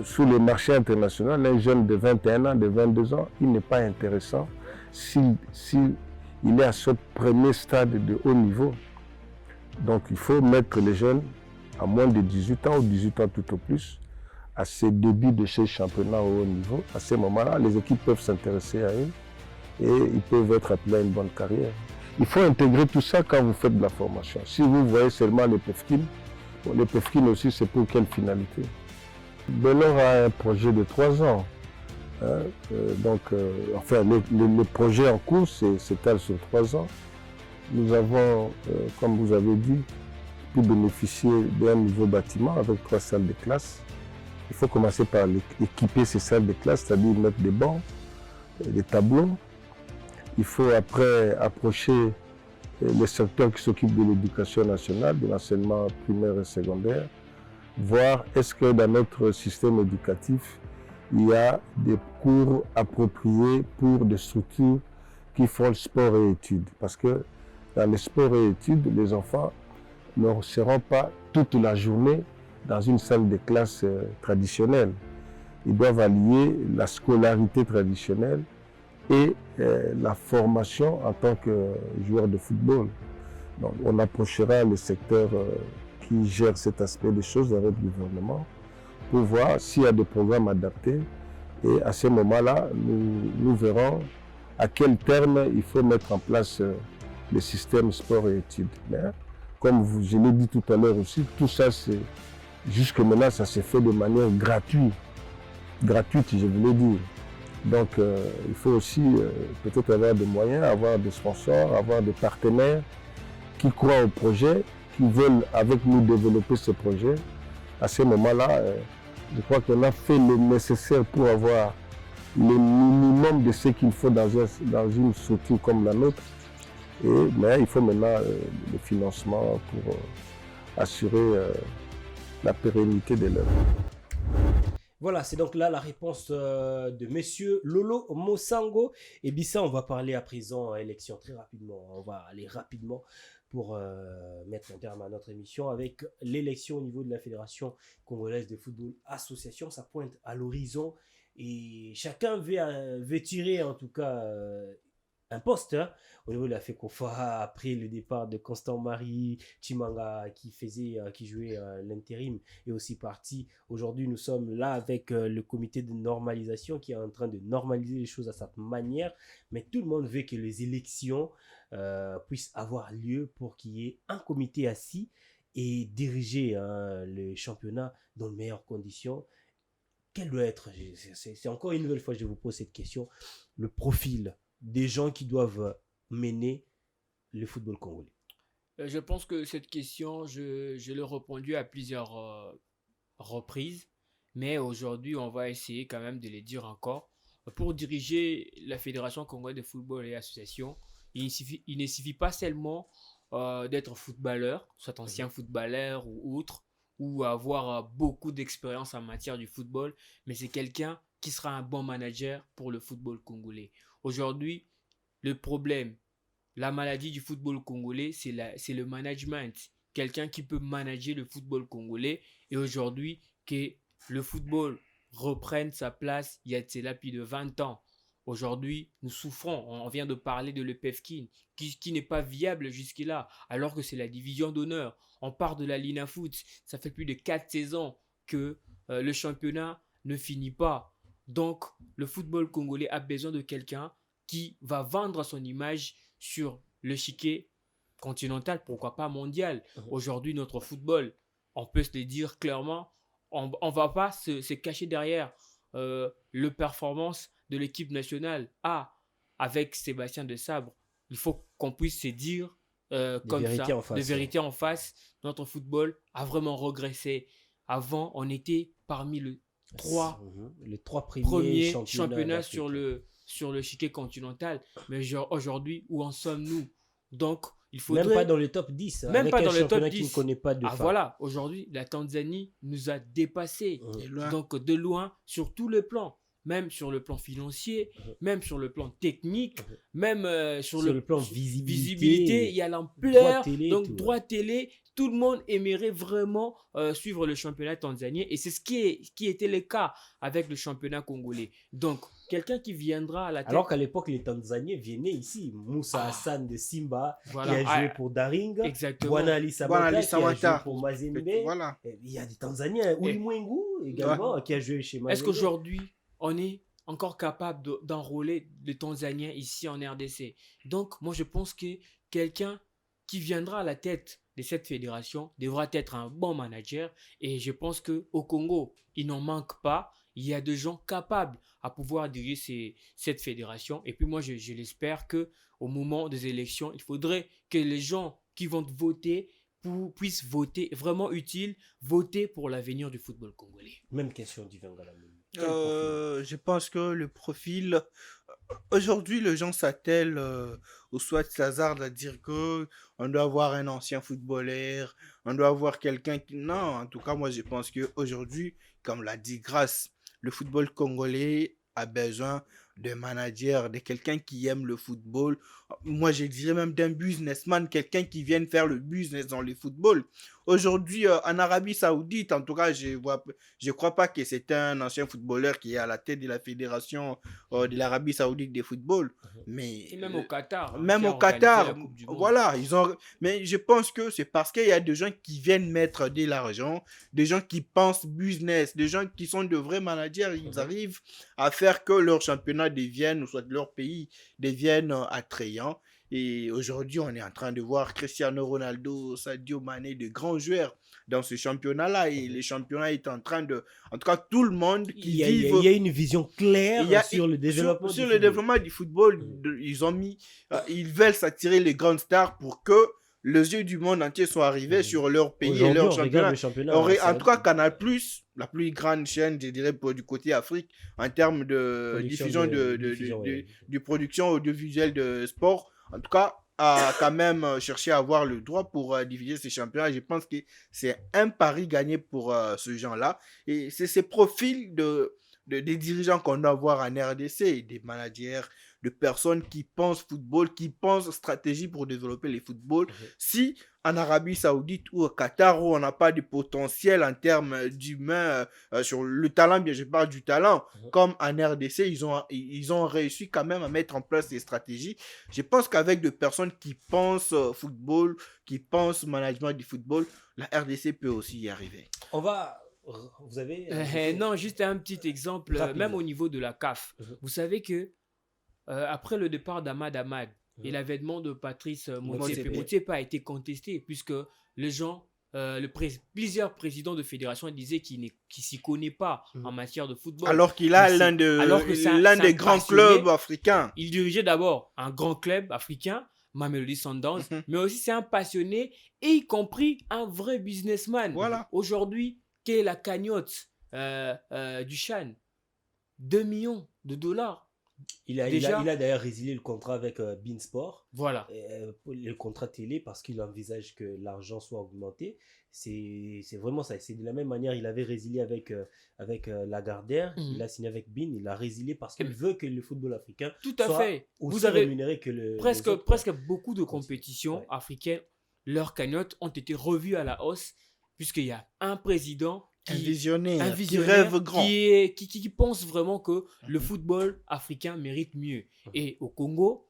sur le marché international, un jeune de 21 ans, de 22 ans, il n'est pas intéressant s'il est à ce premier stade de haut niveau. Donc, il faut mettre les jeunes à moins de 18 ans ou 18 ans tout au plus, à ces débuts de ces championnats au haut niveau. À ce moment-là, les équipes peuvent s'intéresser à eux et ils peuvent être appelés à une bonne carrière. Il faut intégrer tout ça quand vous faites de la formation. Si vous voyez seulement les PEFKIN, les PEFKIN aussi, c'est pour quelle finalité? Bel-Or a un projet de 3 ans. Le projet en cours s'étale sur 3 ans. Nous avons, comme vous avez dit, pu bénéficier d'un nouveau bâtiment avec 3 salles de classe. Il faut commencer par équiper ces salles de classe, c'est-à-dire mettre des bancs, des tableaux. Il faut après approcher les secteurs qui s'occupent de l'éducation nationale, de l'enseignement primaire et secondaire, voir est-ce que dans notre système éducatif, il y a des cours appropriés pour des structures qui font le sport et études. Parce que dans le sport et études, les enfants ne seront pas toute la journée dans une salle de classe traditionnelle. Ils doivent allier la scolarité traditionnelle et la formation en tant que joueur de football. Donc, on approchera le secteur qui gère cet aspect des choses avec le gouvernement pour voir s'il y a des programmes adaptés. Et à ce moment-là, nous verrons à quel terme il faut mettre en place le système sport et études. Mais, comme je l'ai dit tout à l'heure aussi, tout ça, jusque maintenant, ça s'est fait de manière gratuite, je voulais dire. Donc, il faut aussi peut-être avoir des moyens, avoir des sponsors, avoir des partenaires qui croient au projet, qui veulent avec nous développer ce projet. À ce moment-là, je crois qu'on a fait le nécessaire pour avoir le minimum de ce qu'il faut dans une structure comme la nôtre. Mais il faut maintenant le financement pour assurer la pérennité de l'œuvre. Voilà, c'est donc là la réponse de monsieur Lolo Mosango. Et Bissa, on va parler à présent élection très rapidement. On va aller rapidement pour mettre un terme à notre émission avec l'élection au niveau de la Fédération congolaise de football association. Ça pointe à l'horizon et chacun veut tirer en tout cas un poste au niveau de la FECOFA après le départ de Constant-Marie Chimanga qui jouait l'intérim est aussi parti. Aujourd'hui, nous sommes là avec le comité de normalisation qui est en train de normaliser les choses à sa manière, mais tout le monde veut que les élections puissent avoir lieu pour qu'il y ait un comité assis et diriger le championnat dans de meilleures conditions. Quel doit être, c'est encore une nouvelle fois que je vous pose cette question, le profil des gens qui doivent mener le football congolais? Je pense que cette question, je l'ai répondu à plusieurs reprises, mais aujourd'hui, on va essayer quand même de les dire encore. Pour diriger la Fédération congolaise de football et association, il ne suffit pas seulement d'être footballeur, soit ancien footballeur ou autre, ou avoir beaucoup d'expérience en matière du football, mais c'est quelqu'un qui sera un bon manager pour le football congolais. Aujourd'hui, le problème, la maladie du football congolais, c'est le management. Quelqu'un qui peut manager le football congolais. Et aujourd'hui, que le football reprenne sa place, il y a de cela plus de 20 ans. Aujourd'hui, nous souffrons. On vient de parler de l'EPFKIN, qui n'est pas viable jusque-là, alors que c'est la division d'honneur. On part de la Lina Foot. Ça fait plus de 4 saisons que le championnat ne finit pas. Donc, le football congolais a besoin de quelqu'un qui va vendre son image sur l'échiquier continental, pourquoi pas mondial. Aujourd'hui, notre football, on peut se le dire clairement, on ne va pas se cacher derrière le performance de l'équipe nationale A avec Sébastien Desabre. Il faut qu'on puisse se dire comme ça, de vérité en face. Notre football a vraiment régressé. Avant, on était parmi les trois premiers championnats sur le chiquet continental. Mais aujourd'hui, où en sommes-nous? Donc, il faudrait... Même pas dans le top 10. Même pas dans le top 10. Qui ne connaît pas de voilà, aujourd'hui, la Tanzanie nous a dépassés. Donc, de loin, sur tous les plans. Même sur le plan financier, même sur le plan technique, même sur le plan visibilité. Il y a l'ampleur, donc droit télé. Tout le monde aimerait vraiment suivre le championnat tanzanien. Et c'est ce qui était le cas avec le championnat congolais. Donc, quelqu'un qui viendra à la tête... Alors qu'à l'époque, les Tanzaniens venaient ici. Moussa Hassan de Simba, qui a joué pour Daring. Exactement. Bwana Ali Samata, qui a joué pour Mazembe. Voilà. Il y a des Tanzaniens. Ulimwengu également, qui a joué chez Mazembe. Est-ce qu'aujourd'hui, on est encore capable d'enrôler les Tanzaniens ici en RDC? Donc, moi, je pense que quelqu'un qui viendra à la tête de cette fédération devra être un bon manager. Et je pense qu'au Congo, il n'en manque pas. Il y a des gens capables à pouvoir diriger cette fédération. Et puis moi, je l'espère qu'au moment des élections, il faudrait que les gens qui vont voter puissent voter, vraiment utile, voter pour l'avenir du football congolais. Même question d'Yvan Galamou. Je pense que le profil... Aujourd'hui, les gens s'attellent au Swat Lazare à dire que on doit avoir un ancien footballeur, on doit avoir quelqu'un qui... Non, en tout cas, moi, je pense qu'aujourd'hui, comme l'a dit Grace, le football congolais a besoin de manager, de quelqu'un qui aime le football. Moi, je dirais même d'un businessman, quelqu'un qui vienne faire le business dans le football. Aujourd'hui, en Arabie Saoudite, en tout cas, je crois pas que c'est un ancien footballeur qui est à la tête de la fédération de l'Arabie Saoudite de football. Mais et même au Qatar. Même au Qatar, voilà. Mais je pense que c'est parce qu'il y a des gens qui viennent mettre de l'argent, des gens qui pensent business, des gens qui sont de vrais managers. Ils arrivent à faire que leur championnat devienne, ou soit leur pays devienne attrayant. Et aujourd'hui, on est en train de voir Cristiano Ronaldo, Sadio Mané, de grands joueurs dans ce championnat-là. Et le championnat est en train de... En tout cas, tout le monde qui Il vit... y a une vision claire sur le développement sur le développement du football. Ils veulent s'attirer les grandes stars pour que les yeux du monde entier soient arrivés sur leur pays et leur championnat. En tout cas, Canal+, la plus grande chaîne, je dirais, du côté Afrique, en termes de diffusion de production audiovisuelle de sport, en tout cas, a quand même cherché à avoir le droit pour diffuser ces championnats. Je pense que c'est un pari gagné pour ce genre-là. Et c'est ces profils des dirigeants qu'on doit voir en RDC, des managers, de personnes qui pensent football, qui pensent stratégie pour développer le football. Si en Arabie Saoudite ou au Qatar, où on n'a pas de potentiel en termes d'humain, sur le talent, bien je parle du talent, comme en RDC, ils ont réussi quand même à mettre en place des stratégies. Je pense qu'avec des personnes qui pensent football, qui pensent management du football, la RDC peut aussi y arriver. Vous avez... non, juste un petit exemple, même au niveau de la CAF. Vous savez que après le départ d'Ahmad Ahmad et l'avènement de Patrice Motsepe a été contesté puisque les gens, plusieurs présidents de fédération disaient qu'il ne s'y connaît pas en matière de football. Alors qu'il a l'un des grands clubs africains. Il dirigeait d'abord un grand club africain, Mamelodi Sundowns, mais aussi c'est un passionné et y compris un vrai businessman. Voilà. Aujourd'hui, quelle est la cagnotte du Chan? 2 millions de dollars. Il a d'ailleurs résilié le contrat avec Beansport. Voilà. Le contrat télé parce qu'il envisage que l'argent soit augmenté. C'est vraiment ça. C'est de la même manière, il avait résilié avec Lagardère. Il a signé avec Bean. Il a résilié parce qu'il veut que le football africain soit aussi rémunéré que le... Presque beaucoup de compétitions africaines, leurs cagnottes ont été revues à la hausse puisqu'il y a un président un visionnaire qui rêve grand, qui pense vraiment que le football africain mérite mieux. Et au Congo,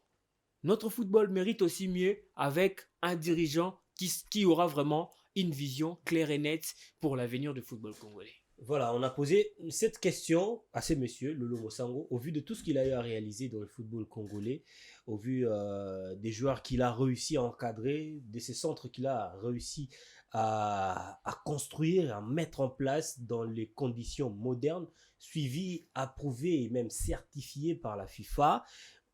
notre football mérite aussi mieux avec un dirigeant qui aura vraiment une vision claire et nette pour l'avenir du football congolais. Voilà, on a posé cette question à ce monsieur, Lolo Mosango, au vu de tout ce qu'il a eu à réaliser dans le football congolais, au vu des joueurs qu'il a réussi à encadrer, de ces centres qu'il a réussi à construire, à mettre en place dans les conditions modernes, suivies, approuvées et même certifiées par la FIFA.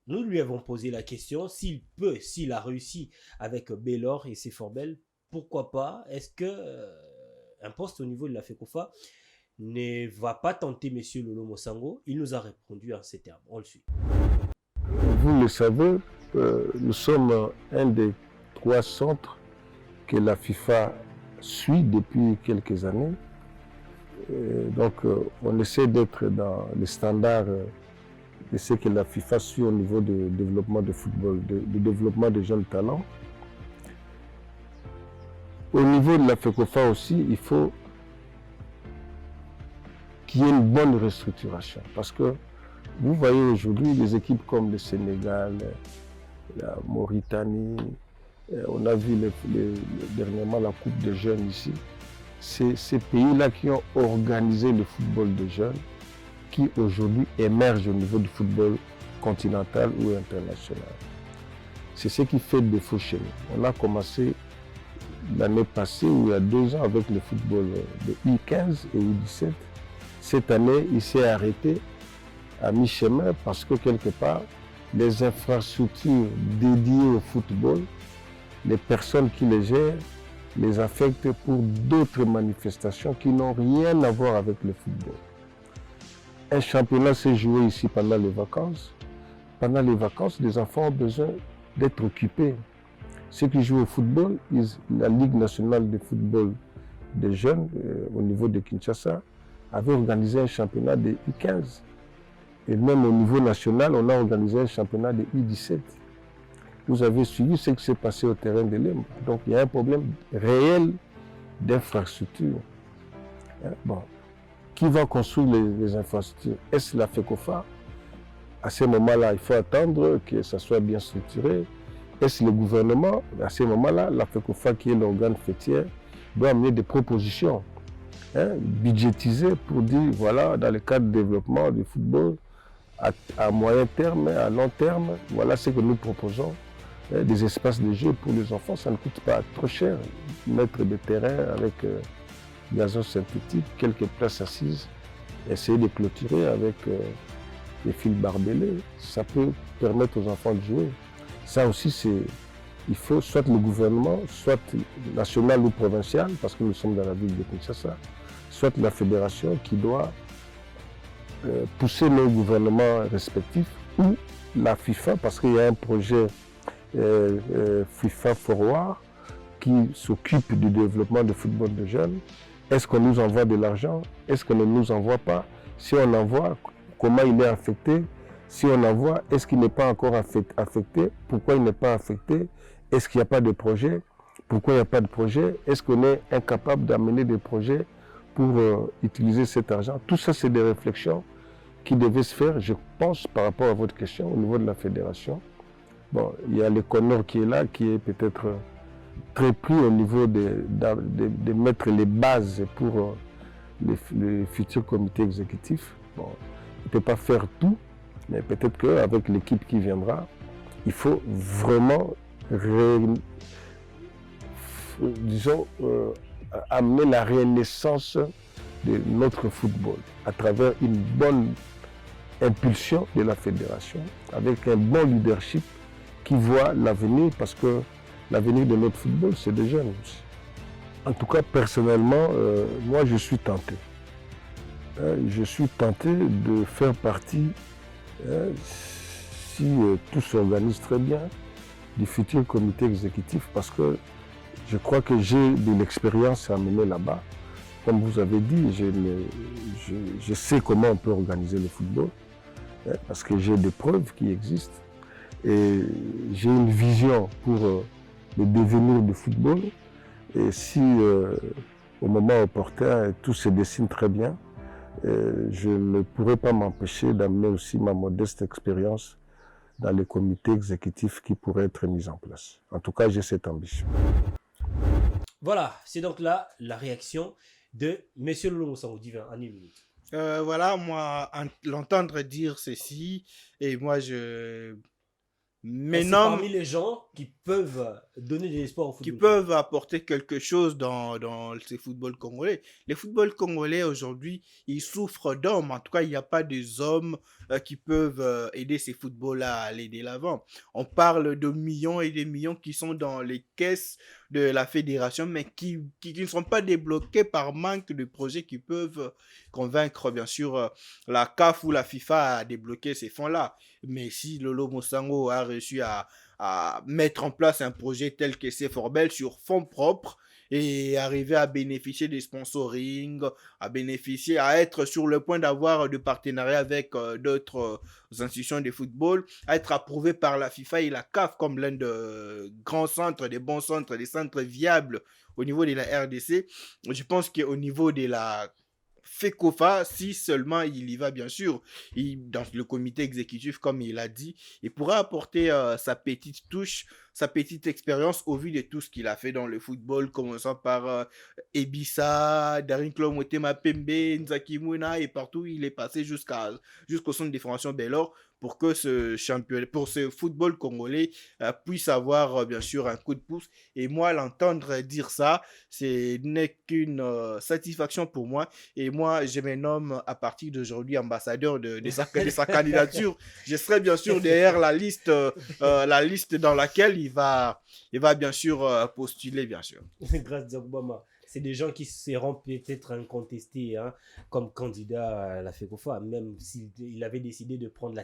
Nous lui avons posé la question, s'il a réussi avec Baylor et Seforbel, pourquoi pas? Est-ce que un poste au niveau de la FECOFA ne va pas tenter monsieur Lolo Mosango? Il nous a répondu en ces termes. On le suit. Vous le savez, nous sommes un des 3 centres que la FIFA suit depuis quelques années. Donc, on essaie d'être dans les standards de ce que la FIFA suit au niveau du développement de football, du développement des jeunes talents. Au niveau de la FECOFA aussi, il faut qu'il y ait une bonne restructuration. Parce que vous voyez aujourd'hui des équipes comme le Sénégal, la Mauritanie, on a vu dernièrement la Coupe des jeunes ici. C'est ces pays-là qui ont organisé le football de jeunes qui aujourd'hui émergent au niveau du football continental ou international. C'est ce qui fait défaut chez nous. On a commencé l'année passée ou il y a 2 ans avec le football de U15 et U17. Cette année, il s'est arrêté à mi-chemin parce que quelque part, les infrastructures dédiées au football, les personnes qui les gèrent, les affectent pour d'autres manifestations qui n'ont rien à voir avec le football. Un championnat s'est joué ici pendant les vacances. Pendant les vacances, les enfants ont besoin d'être occupés. Ceux qui jouent au football, la Ligue nationale de football des jeunes au niveau de Kinshasa avait organisé un championnat de U15. Et même au niveau national, on a organisé un championnat de U17. Vous avez suivi ce qui s'est passé au terrain de Lemba. Donc il y a un problème réel d'infrastructure. Bon. Qui va construire les infrastructures? Est-ce la FECOFA? À ce moment-là, il faut attendre que ça soit bien structuré. Est-ce le gouvernement? À ce moment-là, la FECOFA, qui est l'organe fêtière, doit amener des propositions budgétisées pour dire, voilà, dans le cadre du développement du football, à moyen terme, à long terme, voilà ce que nous proposons des espaces de jeu pour les enfants. Ça ne coûte pas trop cher. Mettre des terrains avec gazon synthétique, quelques places assises, essayer de clôturer avec des fils barbelés. Ça peut permettre aux enfants de jouer. Ça aussi, il faut soit le gouvernement, soit national ou provincial, parce que nous sommes dans la ville de Kinshasa, soit la fédération qui doit pousser nos gouvernements respectifs, ou la FIFA, parce qu'il y a un projet FIFA Forward qui s'occupe du développement du football de jeunes. Est-ce qu'on nous envoie de l'argent? Est-ce qu'on ne nous envoie pas? Si on envoie, comment il est affecté? Si on envoie, est-ce qu'il n'est pas encore affecté? Pourquoi il n'est pas affecté? Est-ce qu'il n'y a pas de projet? Pourquoi il n'y a pas de projet? Est-ce qu'on est incapable d'amener des projets pour utiliser cet argent? Tout ça, c'est des réflexions qui devaient se faire, je pense, par rapport à votre question, au niveau de la fédération. Bon, il y a le Connor qui est là, qui est peut-être très pris au niveau de mettre les bases pour le futur comité exécutif. Bon, il ne peut pas faire tout, mais peut-être qu'avec l'équipe qui viendra, il faut vraiment, amener la renaissance de notre football à travers une bonne impulsion de la fédération, avec un bon leadership qui voit l'avenir, parce que l'avenir de notre football, c'est des jeunes aussi. En tout cas, personnellement, moi, je suis tenté. Je suis tenté de faire partie, si tout s'organise très bien, du futur comité exécutif, parce que je crois que j'ai de l'expérience à mener là-bas. Comme vous avez dit, je sais comment on peut organiser le football, parce que j'ai des preuves qui existent. Et j'ai une vision pour le devenir du football. Et si au moment opportun tout se dessine très bien, je ne pourrais pas m'empêcher d'amener aussi ma modeste expérience dans les comités exécutifs qui pourraient être mis en place. En tout cas, j'ai cette ambition. Voilà, c'est donc là la réaction de M. Lolo Mosango Divin en une minute. Voilà, moi, l'entendre dire ceci, et moi, C'est parmi les gens qui peuvent donner de l'espoir au football. Qui peuvent apporter quelque chose dans ces footballs congolais. Les footballs congolais aujourd'hui, ils souffrent d'hommes. En tout cas, il n'y a pas des hommes qui peuvent aider ces footballs-là à aller de l'avant. On parle de millions et des millions qui sont dans les caisses de la fédération, mais qui ne sont pas débloqués par manque de projets qui peuvent convaincre, bien sûr, la CAF ou la FIFA à débloquer ces fonds-là. Mais si Lolo Mosango a réussi à mettre en place un projet tel que c'est Forbel sur fonds propres et arriver à bénéficier des sponsoring, à être sur le point d'avoir de partenariats avec d'autres institutions de football, à être approuvé par la FIFA et la CAF comme l'un de grands centres, des bons centres, des centres viables au niveau de la RDC. Je pense qu'au niveau de la FECOFA, si seulement il y va, bien sûr, dans le comité exécutif, comme il a dit, il pourra apporter sa petite touche, sa petite expérience au vu de tout ce qu'il a fait dans le football, commençant par Ebissa, Darin Motema Pembe, Nzaki Mouna, et partout où il est passé jusqu'au centre de formation Bellor, pour que ce football congolais puisse avoir bien sûr un coup de pouce. Et moi, l'entendre dire ça, ce n'est qu'une satisfaction pour moi. Et moi, je me nomme à partir d'aujourd'hui ambassadeur de sa candidature. Je serai bien sûr derrière la liste dans laquelle il va bien sûr postuler, bien sûr. Grâce à Obama. C'est des gens qui seront peut-être incontestés comme candidat à la FECOFA, même s'il avait décidé de prendre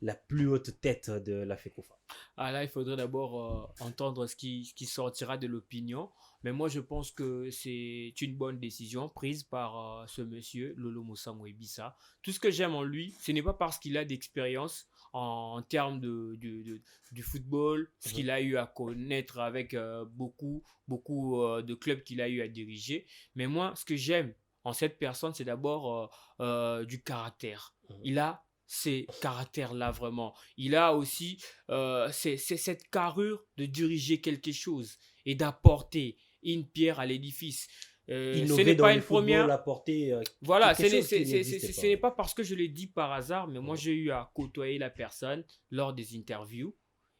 la plus haute tête de la FECOFA. Ah là, il faudrait d'abord entendre ce qui sortira de l'opinion. Mais moi, je pense que c'est une bonne décision prise par ce monsieur, Lolo Mosango Ebissa. Tout ce que j'aime en lui, ce n'est pas parce qu'il a d'expérience en termes du football, ce qu'il a eu à connaître avec beaucoup de clubs qu'il a eu à diriger. Mais moi, ce que j'aime en cette personne, c'est d'abord du caractère. Il a ces caractères-là vraiment. Il a aussi cette carrure de diriger quelque chose et d'apporter une pierre à l'édifice. Ce n'est pas une première. Voilà, ce n'est pas parce que je l'ai dit par hasard, mais moi j'ai eu à côtoyer la personne lors des interviews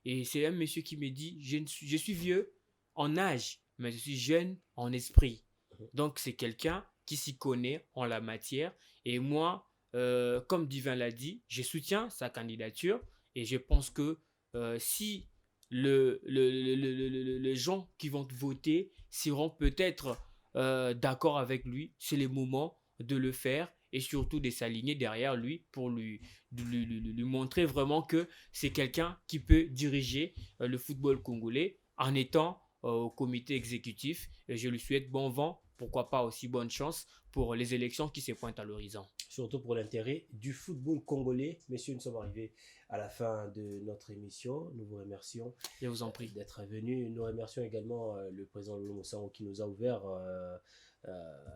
Et c'est un monsieur qui me dit, je suis vieux en âge, mais je suis jeune en esprit. Donc, c'est quelqu'un qui s'y connaît en la matière. Et moi, comme Divin l'a dit, je soutiens sa candidature. Et je pense que si les gens qui vont voter seront peut-être d'accord avec lui, c'est le moment de le faire et surtout de s'aligner derrière lui pour lui montrer vraiment que c'est quelqu'un qui peut diriger le football congolais en étant au comité exécutif. Et je lui souhaite bon vent, pourquoi pas aussi bonne chance pour les élections qui se pointent à l'horizon. Surtout pour l'intérêt du football congolais. Messieurs, nous sommes arrivés à la fin de notre émission. Nous vous remercions. Je vous en prie d'être venus. Nous remercions également le président Lolo Moussango qui nous a ouvert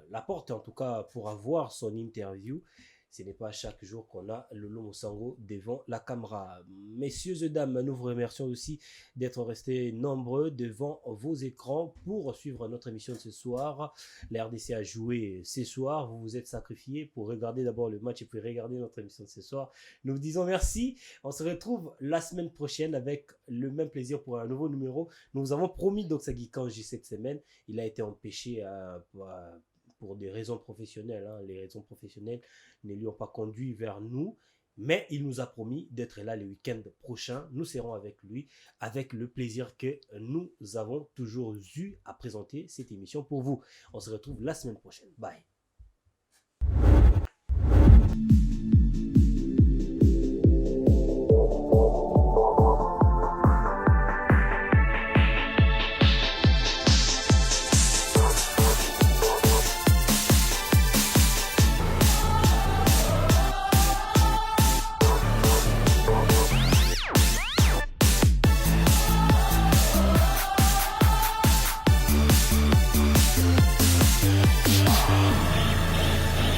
la porte, en tout cas, pour avoir son interview. Ce n'est pas chaque jour qu'on a Lolo Moussango devant la caméra. Messieurs et dames, nous vous remercions aussi d'être restés nombreux devant vos écrans pour suivre notre émission de ce soir. La RDC a joué ce soir. Vous vous êtes sacrifiés pour regarder d'abord le match et puis regarder notre émission de ce soir. Nous vous disons merci. On se retrouve la semaine prochaine avec le même plaisir pour un nouveau numéro. Nous vous avons promis Doxagui Kanji cette semaine. Il a été empêché pour des raisons professionnelles. Les raisons professionnelles ne lui ont pas conduit vers nous, mais il nous a promis d'être là le week-end prochain. Nous serons avec lui, avec le plaisir que nous avons toujours eu à présenter cette émission pour vous. On se retrouve la semaine prochaine. Bye.